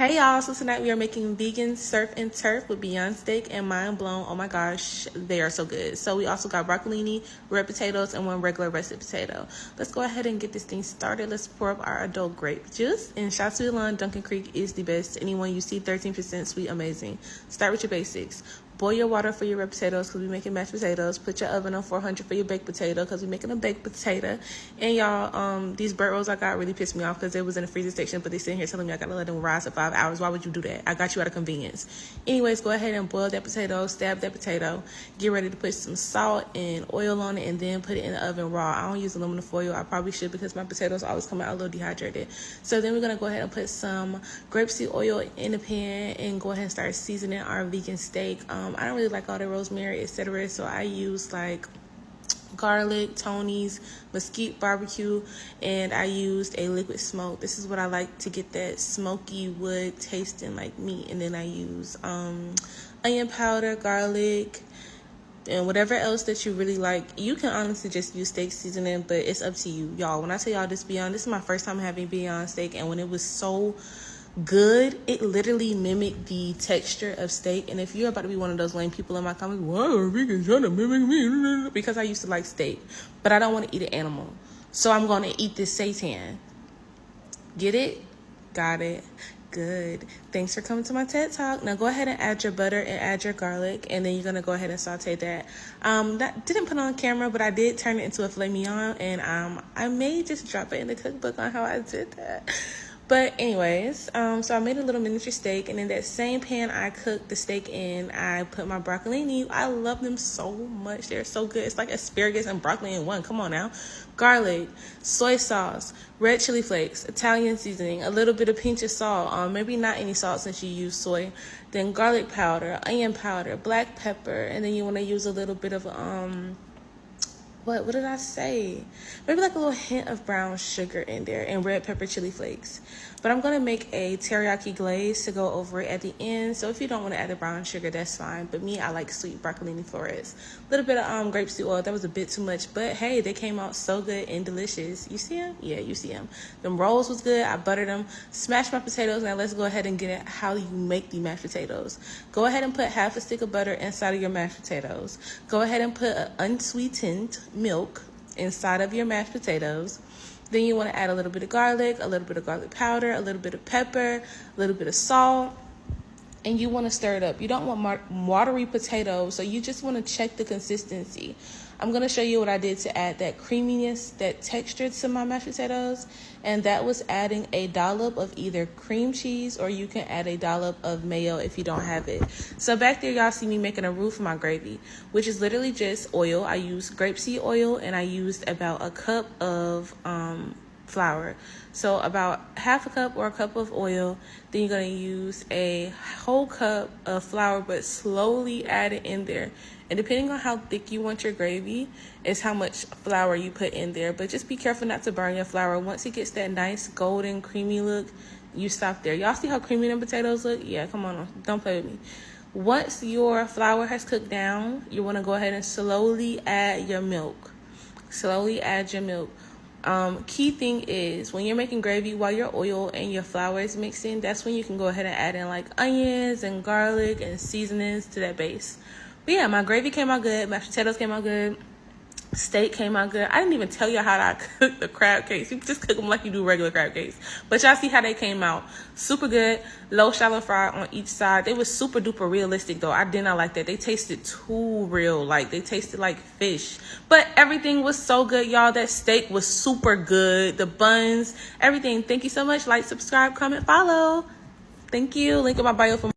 Hey y'all, so tonight we are making vegan surf and turf with Beyond Steak and Mind Blown. Oh my gosh, they are so good. So we also got broccolini, red potatoes, and one regular roasted potato. Let's go ahead and get this thing started. Let's pour up our adult grape juice. And shout to Elon, Dunkin' Creek is the best. Anyone you see 13% sweet, amazing. Start with your basics. Boil your water for your red potatoes because we're making mashed potatoes. Put your oven on 400 for your baked potato because we're making a baked potato. And y'all, these bird rolls I got really pissed me off because it was in the freezer section, but they sitting here telling me I gotta let them rise for 5 hours. Why would you do that? I got you out of convenience. Anyways, go ahead and boil that potato, stab that potato. Get ready to put some salt and oil on it and then put it in the oven raw. I don't use aluminum foil. I probably should because my potatoes always come out a little dehydrated. So then we're gonna go ahead and put some grapeseed oil in the pan and go ahead and start seasoning our vegan steak. I don't really like all the rosemary, etc. So I use like garlic, Tony's, mesquite barbecue, and I used a liquid smoke. This is what I like to get that smoky wood tasting like meat. And then I use onion powder, garlic, and whatever else that you really like. You can honestly just use steak seasoning, but it's up to you. Y'all, when I tell y'all this is my first time having Beyond Steak, and when it was so good, it literally mimicked the texture of steak. And if you're about to be one of those lame people in my comments, why are vegans trying to mimic me? Because I used to like steak, but I don't want to eat an animal, so I'm going to eat this seitan. Get it? Got it. Good. Thanks for coming to my TED Talk. Now go ahead and add your butter and add your garlic, and then you're gonna go ahead and saute that. That didn't put on camera, but I did turn it into a filet mignon, and I may just drop it in the cookbook on how I did that. But anyways, so I made a little miniature steak, and in that same pan I cooked the steak in, I put my broccolini. I love them so much. They're so good. It's like asparagus and broccoli in one. Come on now. Garlic, soy sauce, red chili flakes, Italian seasoning, a little bit of pinch of salt. Maybe not any salt since you use soy. Then garlic powder, onion powder, black pepper, and then you want to use a little bit of what did I say? Maybe like a little hint of brown sugar in there, and red pepper chili flakes. But I'm going to make a teriyaki glaze to go over it at the end. So if you don't want to add the brown sugar, that's fine. But me, I like sweet broccolini florets. A little bit of grapeseed oil. That was a bit too much. But hey, they came out so good and delicious. You see them? Yeah, you see them. Them rolls was good. I buttered them. Smashed my potatoes. Now let's go ahead and get at how you make the mashed potatoes. Go ahead and put half a stick of butter inside of your mashed potatoes. Go ahead and put an unsweetened milk inside of your mashed potatoes. Then you want to add a little bit of garlic, a little bit of garlic powder, a little bit of pepper, a little bit of salt, and you want to stir it up. You don't want watery potatoes, so you just want to check the consistency. I'm going to show you what I did to add that creaminess, that texture to my mashed potatoes, and that was adding a dollop of either cream cheese, or you can add a dollop of mayo if you don't have it. So back there, y'all see me making a roux for my gravy, which is literally just oil. I used grapeseed oil, and I used about a cup of flour. So about half a cup or a cup of oil. Then you're going to use a whole cup of flour, but slowly add it in there. And depending on how thick you want your gravy is how much flour you put in there. But just be careful not to burn your flour. Once it gets that nice golden creamy look, you stop there. Y'all see how creamy them potatoes look? Yeah, come on, don't play with me. Once your flour has cooked down, you want to go ahead and slowly add your milk. Slowly add your milk. Key thing is when you're making gravy, while your oil and your flour is mixing, that's when you can go ahead and add in like onions and garlic and seasonings to that base. But yeah, my gravy came out good, mashed potatoes came out good, steak came out good. I didn't even tell you how I cook the crab cakes. You just cook them like you do regular crab cakes. But y'all see how they came out. Super good, low shallow fry on each side. They was super duper realistic though. I did not like that. They tasted too real. Like they tasted like fish. But everything was so good, y'all. That steak was super good. The buns, everything. Thank you so much. Like, subscribe, comment, follow. Thank you. Link in my bio for